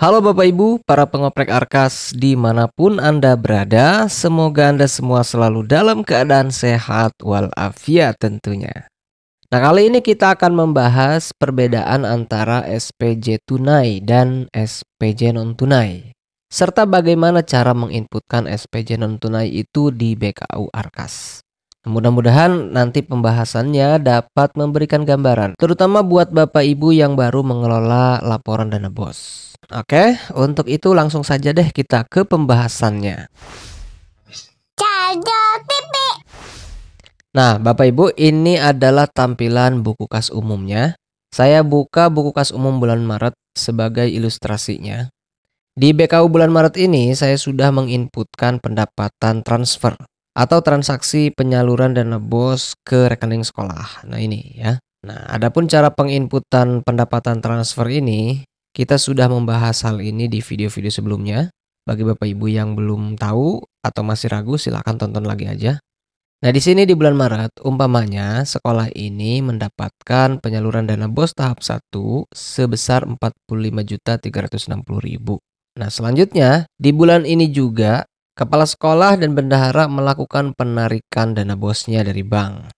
Halo Bapak Ibu, para pengoprek Arkas dimanapun Anda berada, semoga Anda semua selalu dalam keadaan sehat walafiat tentunya. Nah, kali ini kita akan membahas perbedaan antara SPJ tunai dan SPJ non-tunai, serta bagaimana cara menginputkan SPJ non-tunai itu di BKU Arkas. Mudah-mudahan nanti pembahasannya dapat memberikan gambaran, terutama buat Bapak Ibu yang baru mengelola laporan dana BOS. Oke, untuk itu langsung saja deh kita ke pembahasannya. Nah, Bapak Ibu, ini adalah tampilan buku kas umumnya. Saya buka buku kas umum bulan Maret sebagai ilustrasinya. Di BKU bulan Maret ini, saya sudah menginputkan pendapatan transfer atau transaksi penyaluran dana BOS ke rekening sekolah. Nah, ini ya. Nah, adapun cara penginputan pendapatan transfer ini, kita sudah membahas hal ini di video-video sebelumnya. Bagi Bapak Ibu yang belum tahu atau masih ragu, silakan tonton lagi aja. Nah, di sini di bulan Maret, umpamanya sekolah ini mendapatkan penyaluran dana BOS tahap 1 sebesar 45.360.000. Nah, selanjutnya di bulan ini juga kepala sekolah dan bendahara melakukan penarikan dana BOS-nya dari bank.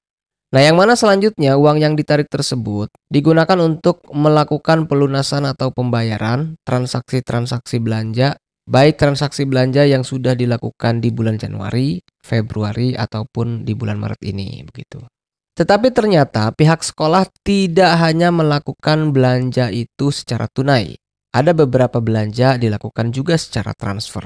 Nah, yang mana selanjutnya uang yang ditarik tersebut digunakan untuk melakukan pelunasan atau pembayaran transaksi-transaksi belanja, baik transaksi belanja yang sudah dilakukan di bulan Januari, Februari, ataupun di bulan Maret ini, begitu. Tetapi ternyata pihak sekolah tidak hanya melakukan belanja itu secara tunai. Ada beberapa belanja dilakukan juga secara transfer.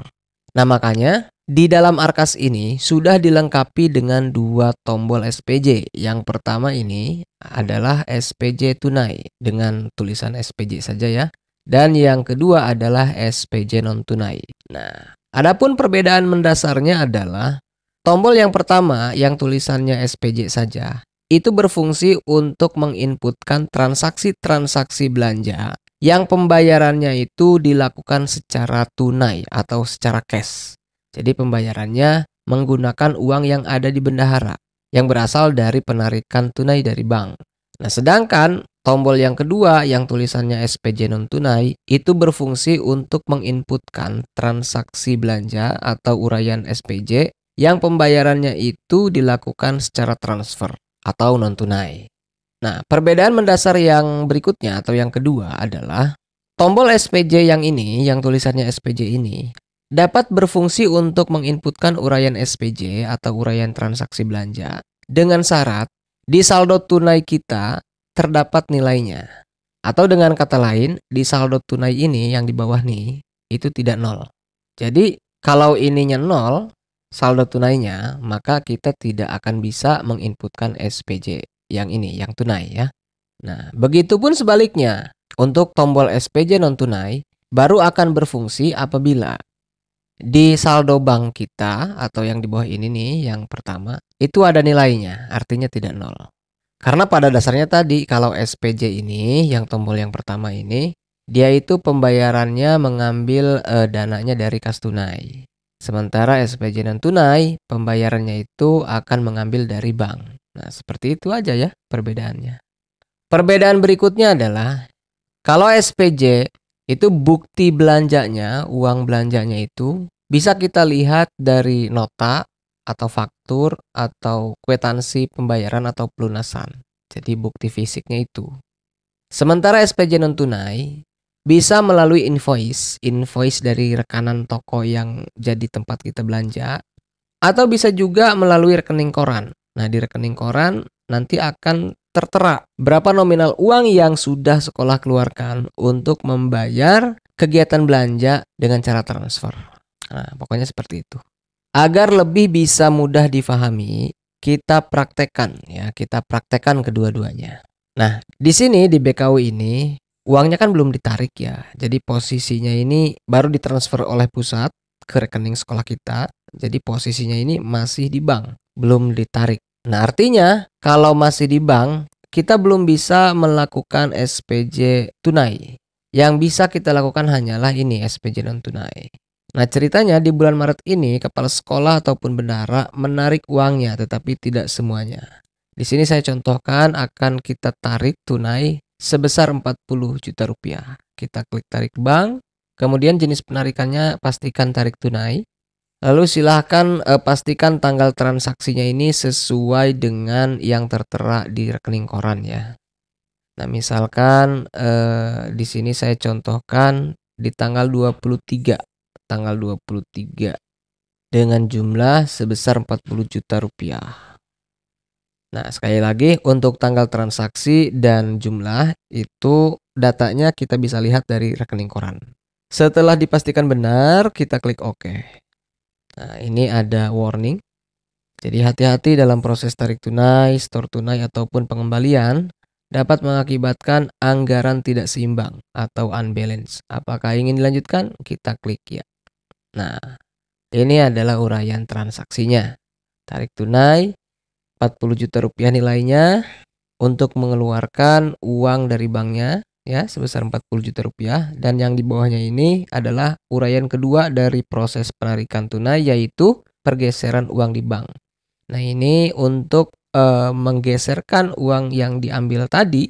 Nah, makanya di dalam Arkas ini sudah dilengkapi dengan dua tombol SPJ. Yang pertama ini adalah SPJ tunai dengan tulisan SPJ saja ya. Dan yang kedua adalah SPJ non tunai. Nah, adapun perbedaan mendasarnya adalah tombol yang pertama yang tulisannya SPJ saja itu berfungsi untuk menginputkan transaksi-transaksi belanja yang pembayarannya itu dilakukan secara tunai atau secara cash. Jadi pembayarannya menggunakan uang yang ada di bendahara yang berasal dari penarikan tunai dari bank. Nah, sedangkan tombol yang kedua yang tulisannya SPJ non tunai itu berfungsi untuk menginputkan transaksi belanja atau uraian SPJ yang pembayarannya itu dilakukan secara transfer atau non tunai. Nah, perbedaan mendasar yang berikutnya atau yang kedua adalah tombol SPJ yang ini, yang tulisannya SPJ ini, dapat berfungsi untuk menginputkan uraian SPJ atau uraian transaksi belanja dengan syarat di saldo tunai kita terdapat nilainya. Atau dengan kata lain, di saldo tunai ini yang di bawah nih, itu tidak nol. Jadi, kalau ininya nol, saldo tunainya, maka kita tidak akan bisa menginputkan SPJ yang ini, yang tunai ya. Nah, begitupun sebaliknya. Untuk tombol SPJ non tunai baru akan berfungsi apabila di saldo bank kita atau yang di bawah ini nih, yang pertama, itu ada nilainya, artinya tidak nol. Karena pada dasarnya tadi kalau SPJ ini, yang tombol yang pertama ini, dia itu pembayarannya mengambil dananya dari kas tunai. Sementara SPJ non tunai, pembayarannya itu akan mengambil dari bank. Nah, seperti itu aja ya perbedaannya. Perbedaan berikutnya adalah kalau SPJ itu bukti belanjanya, uang belanjanya itu bisa kita lihat dari nota atau faktur atau kwitansi pembayaran atau pelunasan. Jadi bukti fisiknya itu. Sementara SPJ non tunai bisa melalui invoice dari rekanan toko yang jadi tempat kita belanja, atau bisa juga melalui rekening koran. Nah, di rekening koran nanti akan tertera berapa nominal uang yang sudah sekolah keluarkan untuk membayar kegiatan belanja dengan cara transfer. Nah, pokoknya seperti itu. Agar lebih bisa mudah difahami, kita praktekkan kedua-duanya. Nah, di sini di BKU ini uangnya kan belum ditarik ya. Jadi posisinya ini baru ditransfer oleh pusat ke rekening sekolah kita. Jadi posisinya ini masih di bank, belum ditarik. Nah, artinya kalau masih di bank, kita belum bisa melakukan SPJ tunai. Yang bisa kita lakukan hanyalah ini SPJ non tunai. Nah, ceritanya di bulan Maret ini kepala sekolah ataupun bendahara menarik uangnya, tetapi tidak semuanya. Di sini saya contohkan akan kita tarik tunai sebesar 40 juta rupiah. Kita klik tarik bank, Kemudian jenis penarikannya pastikan tarik tunai. Lalu silahkan pastikan tanggal transaksinya ini sesuai dengan yang tertera di rekening koran ya. Nah, misalkan di sini saya contohkan di tanggal 23 dengan jumlah sebesar 40 juta rupiah. Nah, sekali lagi untuk tanggal transaksi dan jumlah itu datanya kita bisa lihat dari rekening koran. Setelah dipastikan benar, kita klik OK. Nah, ini ada warning. Jadi hati-hati dalam proses tarik tunai, store tunai ataupun pengembalian dapat mengakibatkan anggaran tidak seimbang atau unbalance. Apakah ingin dilanjutkan? Kita klik ya. Nah, ini adalah uraian transaksinya. Tarik tunai 40 juta rupiah nilainya untuk mengeluarkan uang dari banknya ya sebesar 40 juta rupiah, dan yang di bawahnya ini adalah uraian kedua dari proses penarikan tunai, yaitu pergeseran uang di bank. Nah, ini untuk menggeserkan uang yang diambil tadi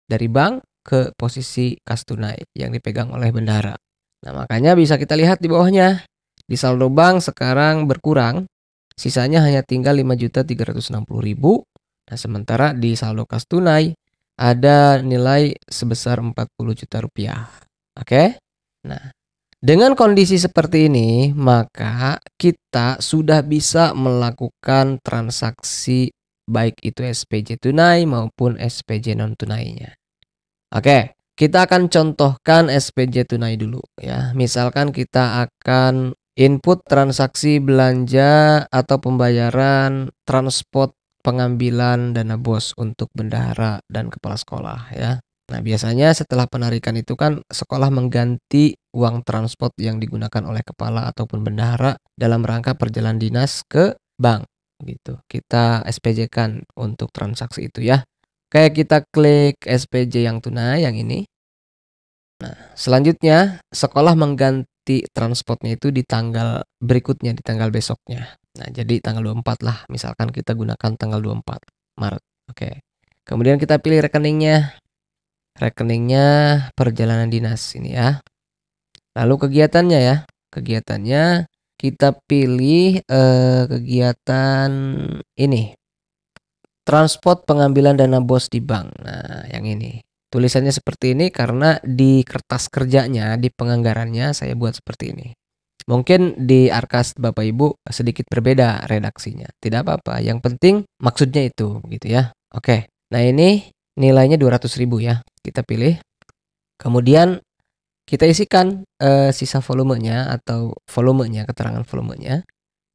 dari bank ke posisi kas tunai yang dipegang oleh bendahara. Nah, makanya bisa kita lihat di bawahnya. Di saldo bank sekarang berkurang, sisanya hanya tinggal 5.360.000. Nah, sementara di saldo kas tunai ada nilai sebesar 40 juta rupiah. Oke? Nah, dengan kondisi seperti ini, maka kita sudah bisa melakukan transaksi baik itu SPJ tunai maupun SPJ non tunainya. Oke, kita akan contohkan SPJ tunai dulu ya. Misalkan kita akan input transaksi belanja atau pembayaran transport pengambilan dana BOS untuk bendahara dan kepala sekolah ya. Nah, biasanya setelah penarikan itu kan sekolah mengganti uang transport yang digunakan oleh kepala ataupun bendahara dalam rangka perjalanan dinas ke bank gitu. Kita SPJ-kan untuk transaksi itu ya. Kayak kita klik SPJ yang tunai yang ini. Nah, selanjutnya sekolah mengganti transportnya itu di tanggal berikutnya, di tanggal besoknya. Nah, jadi tanggal 24 lah, misalkan kita gunakan tanggal 24 Maret. Oke. Kemudian kita pilih rekeningnya. Rekeningnya perjalanan dinas ini ya. Lalu kegiatannya ya. Kegiatannya kita pilih kegiatan ini. Transport pengambilan dana BOS di bank. Nah, yang ini. Tulisannya seperti ini karena di kertas kerjanya, di penganggarannya saya buat seperti ini. Mungkin di Arkas Bapak Ibu sedikit berbeda redaksinya. Tidak apa-apa, yang penting maksudnya itu gitu ya. Oke, nah ini nilainya 200.000 ya. Kita pilih. Kemudian kita isikan sisa volumenya atau volumenya, keterangan volumenya.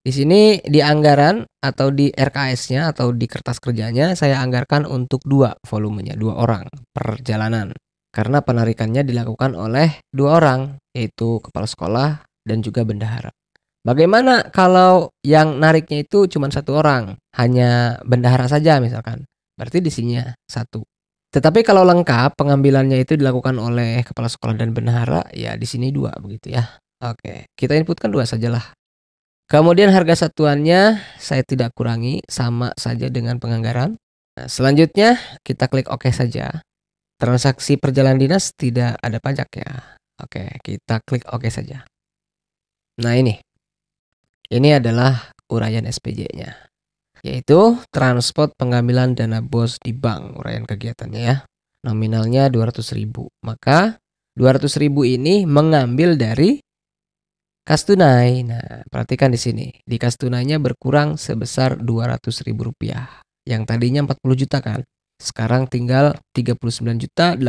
Di sini di anggaran atau di RKS-nya atau di kertas kerjanya saya anggarkan untuk 2 volumenya, 2 orang perjalanan. Karena penarikannya dilakukan oleh 2 orang, yaitu kepala sekolah dan juga bendahara. Bagaimana kalau yang nariknya itu cuma 1 orang, hanya bendahara saja misalkan. Berarti di sininya 1. Tetapi kalau lengkap pengambilannya itu dilakukan oleh kepala sekolah dan bendahara, ya di sini 2 begitu ya. Oke, kita inputkan 2 sajalah. Kemudian harga satuannya saya tidak kurangi, sama saja dengan penganggaran. Nah, selanjutnya kita klik OK saja. Transaksi perjalanan dinas tidak ada pajak ya. Oke, kita klik OK saja. Nah, ini adalah uraian SPJ-nya. Yaitu transport pengambilan dana BOS di bank, uraian kegiatannya ya. Nominalnya 200.000. Maka 200.000 ini mengambil dari kas tunai. Nah, perhatikan di sini. Di kas tunainya berkurang sebesar 200.000 rupiah. Yang tadinya 40 juta kan. Sekarang tinggal 39.800.000.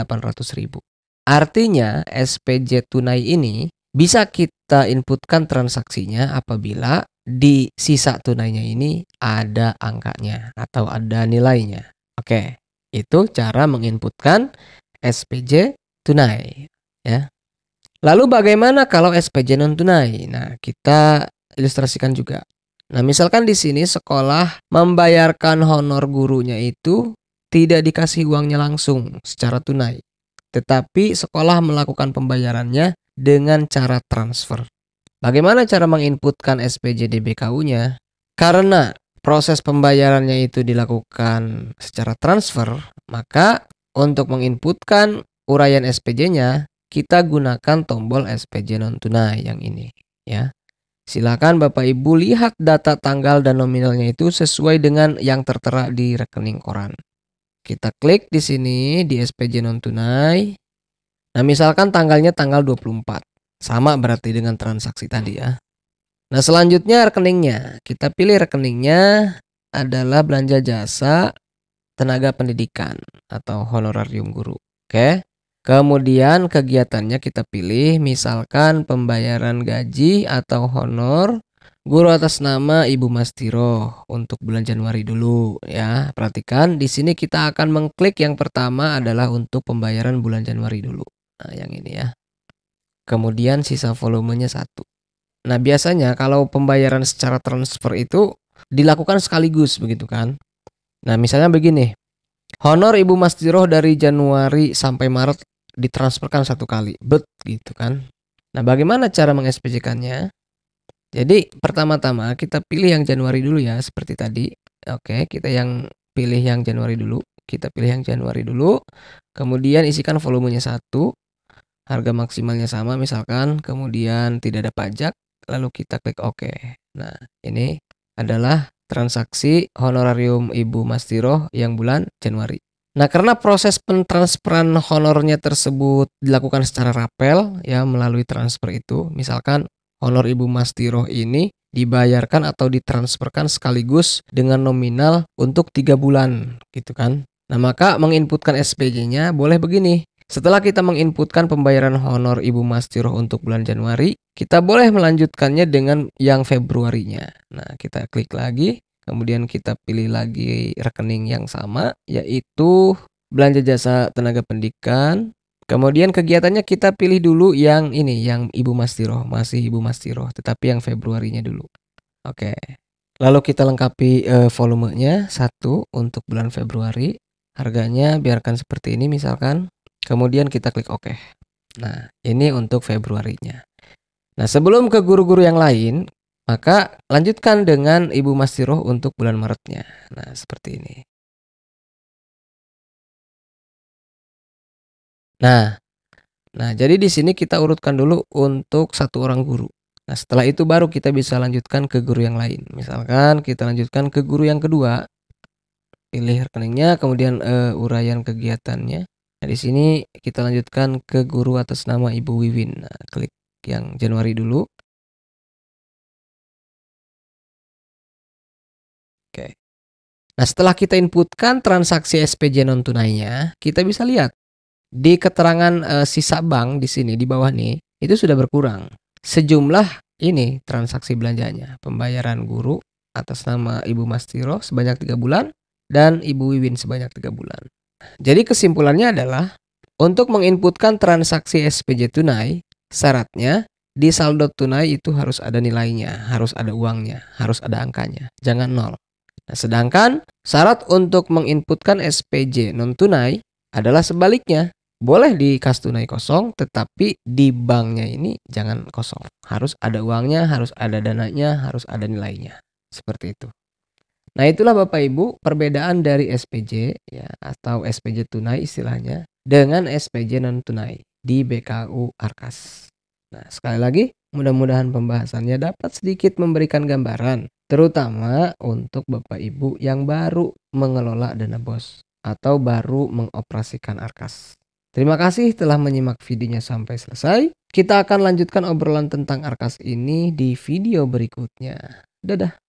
Artinya SPJ tunai ini bisa kita inputkan transaksinya apabila di sisa tunainya ini ada angkanya atau ada nilainya. Oke, itu cara menginputkan SPJ tunai ya. Lalu bagaimana kalau SPJ non tunai? Nah, kita ilustrasikan juga. Nah, misalkan di sini sekolah membayarkan honor gurunya itu tidak dikasih uangnya langsung secara tunai, tetapi sekolah melakukan pembayarannya dengan cara transfer. Bagaimana cara menginputkan SPJ di BKU-nya? Karena proses pembayarannya itu dilakukan secara transfer, maka untuk menginputkan uraian SPJ-nya kita gunakan tombol SPJ non tunai yang ini ya. Silakan Bapak Ibu lihat data tanggal dan nominalnya itu sesuai dengan yang tertera di rekening koran. Kita klik di sini di SPJ non tunai. Nah, misalkan tanggalnya tanggal 24. Sama berarti dengan transaksi tadi ya. Nah, selanjutnya rekeningnya. Kita pilih rekeningnya adalah belanja jasa tenaga pendidikan atau honorarium guru. Oke. Kemudian kegiatannya kita pilih misalkan pembayaran gaji atau honor guru atas nama Ibu Mastiro untuk bulan Januari dulu ya. Perhatikan di sini kita akan mengklik yang pertama adalah untuk pembayaran bulan Januari dulu. Nah, yang ini ya. Kemudian sisa volumenya 1. Nah, biasanya kalau pembayaran secara transfer itu dilakukan sekaligus begitu kan. Nah, misalnya begini. Honor Ibu Mastiro dari Januari sampai Maret ditransferkan 1 kali, gitu kan. Nah, bagaimana cara meng-SPJ-kannya? Jadi, pertama-tama kita pilih yang Januari dulu ya, seperti tadi. Oke, kita yang pilih yang Januari dulu. Kita pilih yang Januari dulu. Kemudian isikan volumenya 1. Harga maksimalnya sama misalkan, kemudian tidak ada pajak, lalu kita klik OK. Nah, ini adalah transaksi honorarium Ibu Mastiro yang bulan Januari. Nah, karena proses pentransferan honornya tersebut dilakukan secara rapel ya melalui transfer itu, misalkan honor Ibu Mastiro ini dibayarkan atau ditransferkan sekaligus dengan nominal untuk 3 bulan gitu kan. Nah, maka menginputkan SPJ-nya boleh begini. Setelah kita menginputkan pembayaran honor Ibu Mastiro untuk bulan Januari, kita boleh melanjutkannya dengan yang Februarinya. Nah, kita klik lagi. Kemudian kita pilih lagi rekening yang sama, yaitu belanja jasa tenaga pendidikan. Kemudian kegiatannya kita pilih dulu yang ini, yang Ibu Mastiro, masih Ibu Mastiro, tetapi yang Februarinya dulu. Oke. Lalu kita lengkapi volumenya 1 untuk bulan Februari. Harganya biarkan seperti ini misalkan. Kemudian kita klik OK. Nah, ini untuk Februarinya. Nah, sebelum ke guru-guru yang lain, maka lanjutkan dengan Ibu Mastiro untuk bulan Maretnya. Nah, seperti ini. Nah, jadi di sini kita urutkan dulu untuk 1 orang guru. Nah, setelah itu baru kita bisa lanjutkan ke guru yang lain. Misalkan kita lanjutkan ke guru yang kedua. Pilih rekeningnya, kemudian uraian kegiatannya. Nah, di sini kita lanjutkan ke guru atas nama Ibu Wiwin. Nah, klik yang Januari dulu. Oke. Nah, setelah kita inputkan transaksi SPJ non tunainya, kita bisa lihat di keterangan sisa bank di sini di bawah nih, itu sudah berkurang. Sejumlah ini transaksi belanjanya, pembayaran guru atas nama Ibu Mastiro sebanyak 3 bulan dan Ibu Wiwin sebanyak 3 bulan. Jadi kesimpulannya adalah untuk menginputkan transaksi SPJ tunai, syaratnya di saldo tunai itu harus ada nilainya, harus ada uangnya, harus ada angkanya, jangan 0. Nah, sedangkan syarat untuk menginputkan SPJ non tunai adalah sebaliknya. Boleh di kas tunai kosong, tetapi di banknya ini jangan kosong. Harus ada uangnya, harus ada dananya, harus ada nilainya. Seperti itu. Nah, itulah Bapak Ibu perbedaan dari SPJ ya atau SPJ tunai istilahnya dengan SPJ non tunai di BKU Arkas. Nah, sekali lagi mudah-mudahan pembahasannya dapat sedikit memberikan gambaran, terutama untuk Bapak Ibu yang baru mengelola dana BOS atau baru mengoperasikan Arkas. Terima kasih telah menyimak videonya sampai selesai. Kita akan lanjutkan obrolan tentang Arkas ini di video berikutnya. Dadah.